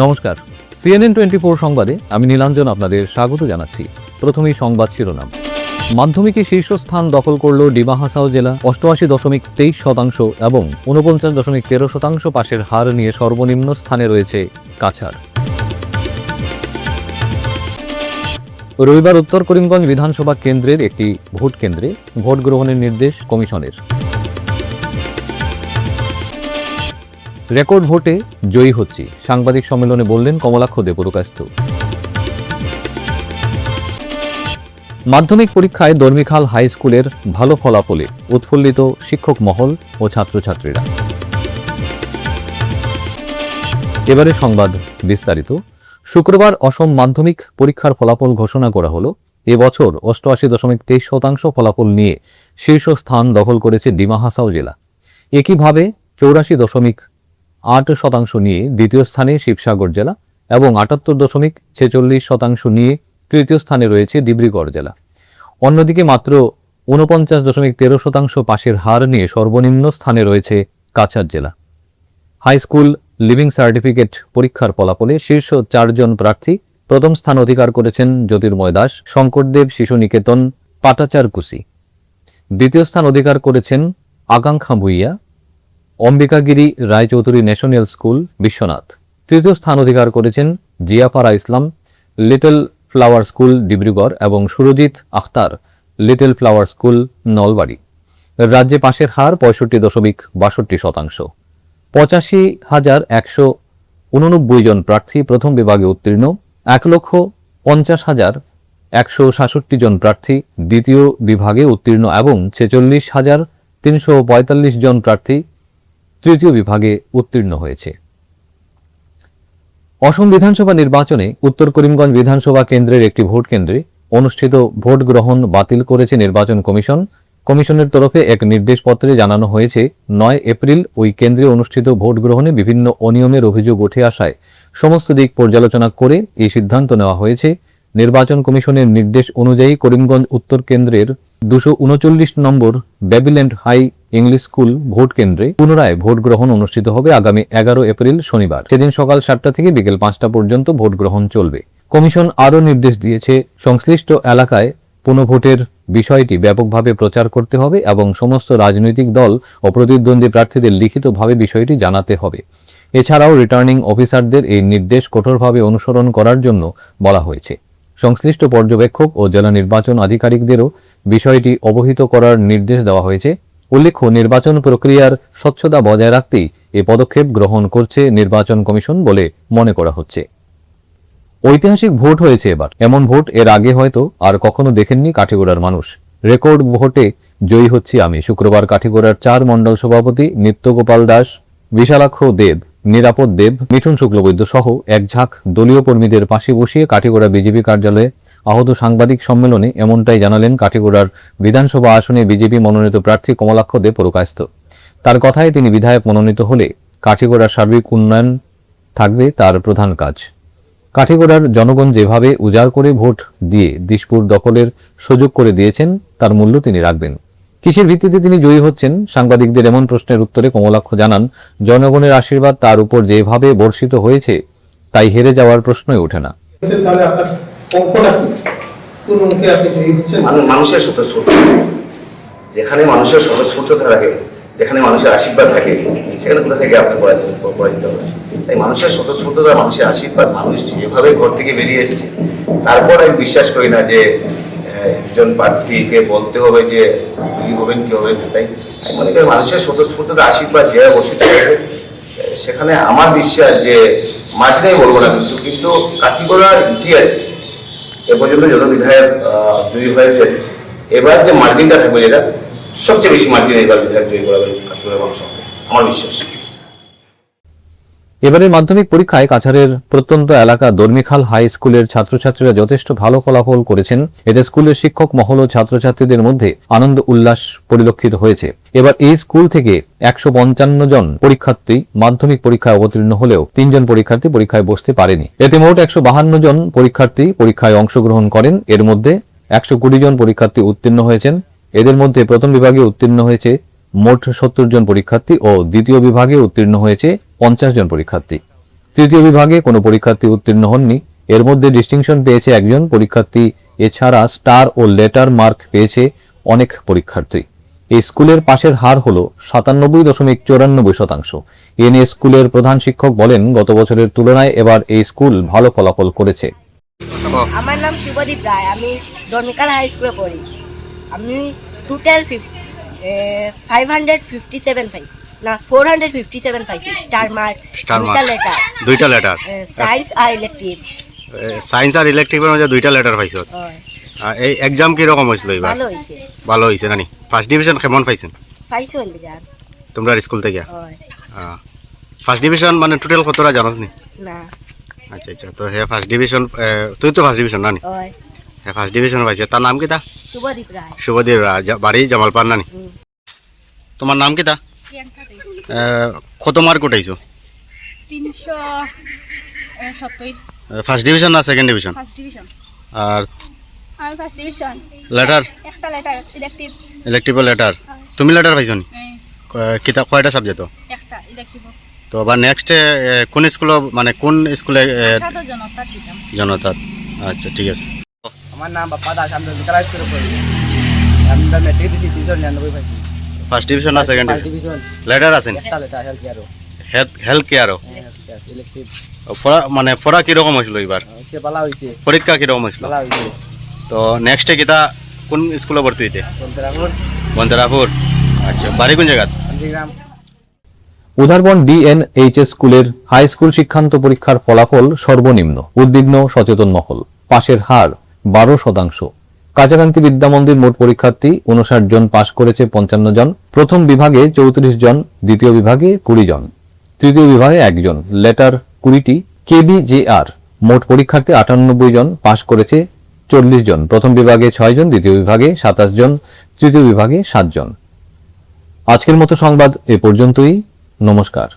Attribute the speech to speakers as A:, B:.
A: নমস্কার, CNN24 সংবাদে আমি নীলাঞ্জন আপনাদের স্বাগত জানাচ্ছি। প্রথমেই সংবাদ শিরোনাম। মাধ্যমিকে শীর্ষস্থান দখল করল ডিমা হাসাও জেলা। 88.23% এবং 49.13% পাশের হার নিয়ে সর্বনিম্ন স্থানে রয়েছে কাছাড়। রবিবার উত্তর করিমগঞ্জ বিধানসভা কেন্দ্রের একটি ভোট কেন্দ্রে ভোট গ্রহণের নির্দেশ কমিশনের। রেকর্ড ভোটে জয়ী হচ্ছি, সাংবাদিক সম্মেলনে বললেন কমলাক্ষ দেপুরকাস্ত। মাধ্যমিক পরীক্ষায় দর্মিখাল হাই স্কুলের ভালো ফলাফলে উৎফুল্লিত শিক্ষক মহল ও ছাত্রছাত্রীরা। এবারে সংবাদ বিস্তারিত। শুক্রবার অসম মাধ্যমিক পরীক্ষার ফলাফল ঘোষণা করা হলো। এবছর 88.23% ফলাফল নিয়ে শীর্ষস্থান দখল করেছে ডিমা হাসাও জেলা। একইভাবে 84.8% নিয়ে দ্বিতীয় স্থানে শিবসাগর জেলা এবং 78.46% নিয়ে তৃতীয় স্থানে রয়েছে ডিব্রুগড় জেলা। অন্যদিকে মাত্র 49.13% পাশের হার নিয়ে সর্বনিম্ন স্থানে রয়েছে কাছাড় জেলা। হাই স্কুল লিভিং সার্টিফিকেট পরীক্ষার ফলাফলে শীর্ষ 4 জন প্রার্থী প্রথম স্থান অধিকার করেছেন জ্যোতির্ময় দাস, শঙ্করদেব শিশু নিকেতন, পাটাচারকুসি। দ্বিতীয় স্থান অধিকার করেছেন আকাঙ্ক্ষা ভুইয়া, অম্বিকাগিরি রায়চৌধুরী ন্যাশনাল স্কুল, বিশ্বনাথ। তৃতীয় স্থান অধিকার করেছেন জিয়াপাড়া ইসলাম লিটল ফ্লাওয়ার স্কুল, ডিব্রুগড় এবং Surajit Akhtar little flower school, Nalbari. রাজ্যে পাশের হার 65.62%। 85,189 জন প্রার্থী প্রথম বিভাগে উত্তীর্ণ, 1,50,166 জন প্রার্থী দ্বিতীয় বিভাগে উত্তীর্ণ এবং 46,345 জন প্রার্থী তৃতীয় বিভাগে উত্তীর্ণ হয়েছে। অসম বিধানসভা নির্বাচনে উত্তর করিমগঞ্জ বিধানসভা কেন্দ্রের একটি ভোট কেন্দ্রে অনুষ্ঠিত ভোট গ্রহণ বাতিল করেছে নির্বাচন কমিশন। কমিশনের তরফে এক নির্দেশপত্রে জানানো হয়েছে, 9 এপ্রিল ওই কেন্দ্রে অনুষ্ঠিত ভোট গ্রহণে বিভিন্ন অনিয়মের অভিযোগ উঠে আসায় সমস্ত দিক পর্যালোচনা করে এই সিদ্ধান্ত নেওয়া হয়েছে। নির্বাচন কমিশনের নির্দেশ অনুযায়ী করিমগঞ্জ উত্তর কেন্দ্রের 239 নম্বর বেবিল্যান্ড হাই ইংলিশ স্কুল ভোট কেন্দ্রে পুনরায় ভোট গ্রহণ অনুষ্ঠিত হবে আগামী 11 এপ্রিল শনিবার। সেদিন সকাল 7টা থেকে বিকেল 5টা পর্যন্ত ভোট গ্রহণ চলবে। কমিশন আরও নির্দেশ দিয়েছে, সংশ্লিষ্ট এলাকায় পুনঃভোটের বিষয়টি ব্যাপকভাবে প্রচার করতে হবে এবং সমস্ত রাজনৈতিক দল ও প্রতিদ্বন্দ্বী প্রার্থীদের লিখিতভাবে বিষয়টি জানাতে হবে। এছাড়াও রিটার্নিং অফিসারদের এই নির্দেশ কঠোরভাবে অনুসরণ করার জন্য বলা হয়েছে। সংশ্লিষ্ট পর্যবেক্ষক ও জেলা নির্বাচন আধিকারিকদেরও বিষয়টি অবহিত করার নির্দেশ দেওয়া হয়েছে। উল্লেখ্য, নির্বাচন প্রক্রিয়ার স্বচ্ছতা বজায় রাখতেই এ পদক্ষেপ গ্রহণ করছে নির্বাচন কমিশন বলে মনে করা হচ্ছে। ঐতিহাসিক ভোট হয়েছে এবার। এমন ভোট এর আগে হয়তো আর কখনো দেখেননি কাঠিগোড়ার মানুষ। রেকর্ড ভোটে জয়ী হচ্ছি আমি। শুক্রবার কাঠিগোড়ার 4 মণ্ডল সভাপতি নিত্যগোপাল দাস, বিশালাক্ষ দেব, নিরাপদ দেব, মিঠুন শুক্লবৈদ্য সহ এক ঝাঁক দলীয় কর্মীদের পাশে বসিয়ে কাঠিগোড়া বিজেপি কার্যালয়ে আহত সাংবাদিক সম্মেলনে এমনটাই জানালেন কাঠিগোড়ার বিধানসভা আসনে বিজেপি মনোনীত প্রার্থী কমলাক্ষ দেপুরকাস্ত। তার কথায় তিনি বিধায়ক মনোনীত হলে কাঠিগোড়ার সার্বিক উন্নয়ন থাকবে তার প্রধান কাজ। কাঠিগোড়ার জনগণ যেভাবে উজাড় করে ভোট দিয়ে দিশপুর দখলের সুযোগ করে দিয়েছেন তার মূল্য তিনি রাখবেন। কিসের ভিত্তিতে তিনি জয়ী হচ্ছেন? সাংবাদিকদের এমন প্রশ্নের উত্তরে কমলাক্ষ জানান, জনগণের আশীর্বাদ তার উপর যেভাবে বর্ষিত হয়েছে তাই হেরে যাওয়ার প্রশ্নই ওঠে না।
B: মানুষের স্বতঃস্ফূর্ত, যেখানে মানুষের স্বতঃস্ফূর্ততা থাকে, যেখানে মানুষের আশীর্বাদ থাকে, সেখানে কোথা থেকে আপনি পরাজিত হবে। তাই মানুষের স্বতঃস্ফূর্ততা, মানুষের আশীর্বাদ, মানুষ যেভাবে ঘর থেকে বেরিয়ে এসেছে, তারপর আমি বিশ্বাস করি না যে একজন প্রার্থীকে বলতে হবে যে জয়ী হবেন কি হবেন। তাই মনে করি মানুষের স্বতঃস্ফূর্ততা, আশীর্বাদ যেভাবে বর্ষিত হয়েছে, সেখানে আমার বিশ্বাস যে মাঝখানে বলবো না, কিন্তু কাঠিগোড়ার ইতিহাসে এ পর্যন্ত যত বিধায়ক জয়ী হয়েছে, এবার যে মার্জিনটা থাকবে, যেটা সবচেয়ে বেশি মার্জিন এবার বিধায়ক জয়ী করাবেন কাঠিগোড়া মানুষ, আমার বিশ্বাস।
A: এবারের মাধ্যমিক পরীক্ষায় কাছাড়ের প্রত্যন্ত এলাকা দর্মিখাল হাই স্কুলের ছাত্রছাত্রীরা যথেষ্ট ভালো ফলাফল করেছেন। এতে স্কুলের শিক্ষক মহল ও ছাত্রছাত্রীদের মধ্যে আনন্দ উল্লাস পরিলক্ষিত হয়েছে। এবার এই স্কুল থেকে 155 জন পরীক্ষার্থী মাধ্যমিক পরীক্ষায় অবতীর্ণ হলেও 3 জন পরীক্ষার্থী পরীক্ষায় বসতে পারেনি। এতে মোট 152 জন পরীক্ষার্থী পরীক্ষায় অংশগ্রহণ করেন। এর মধ্যে 120 জন পরীক্ষার্থী উত্তীর্ণ হয়েছেন। এদের মধ্যে প্রথম বিভাগে উত্তীর্ণ হয়েছে মোট 70 জন পরীক্ষার্থী ও দ্বিতীয় বিভাগে উত্তীর্ণ হয়েছে 50 জন পরীক্ষার্থী। তৃতীয় বিভাগে কোনো পরীক্ষার্থী উত্তীর্ণ হননি। এর মধ্যে ডিস্টিংশন পেয়েছে একজন পরীক্ষার্থী, এছাড়া স্টার ও লেটার মার্ক পেয়েছে অনেক পরীক্ষার্থী। এই স্কুলের পাশের হার হল 97.94%। এ নিয়ে স্কুলের প্রধান শিক্ষক বলেন, গত বছরের তুলনায় এবার এই স্কুল ভালো ফলাফল করেছে।
C: আমার নাম শুভদীপ রায়, আমি ধর্মিকাল হাই স্কুলে পড়ি। আমি টোটাল 557 পাইছি, না 457 পাইছি। স্টার মার্ক,
D: দুইটা লেটার
C: সায়েন্স আর ইলেকট্রিক।
D: সায়েন্স আর ইলেকট্রিকের মধ্যে দুইটা লেটার পাইছো। এই এক্সাম কি রকম হয়েছিল এবার?
C: ভালো হয়েছে।
D: ভালো হয়েছে নানি? ফার্স্ট ডিভিশন কেমন পাইছেন
C: পাইছো বাজার
D: তোমরা স্কুল থেকে?
C: হয়
D: ফার্স্ট ডিভিশন মানে টোটাল কতটা জানোস নি?
C: না।
D: আচ্ছা আচ্ছা, তো হে ফার্স্ট ডিভিশন, তুই তো ফার্স্ট ডিভিশন নানি?
C: হয়
D: হ্যাঁ ফার্স্ট ডিভিশন পাইছে। তার নাম কি তা?
C: শুভদীপ রায়।
D: শুভদীপ রায়, বাড়ি জামালপান নানি? তোমার নাম কি তা? কত মার্ক উঠাইছো?
E: 370।
D: ফার্স্ট ডিভিশন না সেকেন্ড ডিভিশন?
E: First division.
D: আর
E: আমি ফার্স্ট ডিভিশন।
D: লেটার?
E: একটা লেটার ইলেকটিভ।
D: Elective letter? তুমি লেটার পাইছো নি? কিতা কয়টা সাবজেক্ট?
E: একটা ইলেকটিভ।
D: তো আবার নেক্সট কোন স্কুল, মানে কোন স্কুলে?
E: সাত জনতা দিতাম।
D: জনতা। আচ্ছা ঠিক আছে।
F: আমার নাম বাপ্পা দাস, আমি ধর্মিকাল স্কুলে পড়ি। আমি মেট্রিক দিছি 399 পাইছি।
D: ফার্স্ট ডিভিশন না second
F: first
D: division?
F: Division.
D: Letter আছেন?
F: একটা লেটার হেলথ কেয়ার।
D: হেলথ কেয়ারও?
F: ইলেকট্রিক।
D: মানে পড়া কিরকম হয়েছিল এবার?
F: সে পালা হইছে।
D: পরীক্ষা কিরকম হয়েছিল?
F: পালা হইছে।
D: তো নেক্সটে কিতা কোন স্কুলে ভর্তি হইতে?
F: বন্তরাপুর।
D: বন্তরাপুর। আচ্ছা, বাড়ি কোন জায়গা?
F: গ্রাম।
A: উদারবন ডিএনএইচএস স্কুলের হাই স্কুল শিক্ষান্ত পরীক্ষার ফলাফল সর্বনিম্ন। উদ্বিগ্ন সচেতন মহল। পাশের হার 12%। কাছাকান্তি বিদ্যামন্দির মোট পরীক্ষার্থী 59 জন, পাশ করেছে 55 জন। প্রথম বিভাগে 34 জন, দ্বিতীয় বিভাগে 20 জন, তৃতীয় বিভাগে 1 জন। লেটার 20টি। কেবিজেআর মোট পরীক্ষার্থী 98 জন, পাশ করেছে 40 জন। প্রথম বিভাগে 6 জন, দ্বিতীয় বিভাগে 27 জন, তৃতীয় বিভাগে 7 জন। আজকের মতো সংবাদ এ পর্যন্তই। নমস্কার।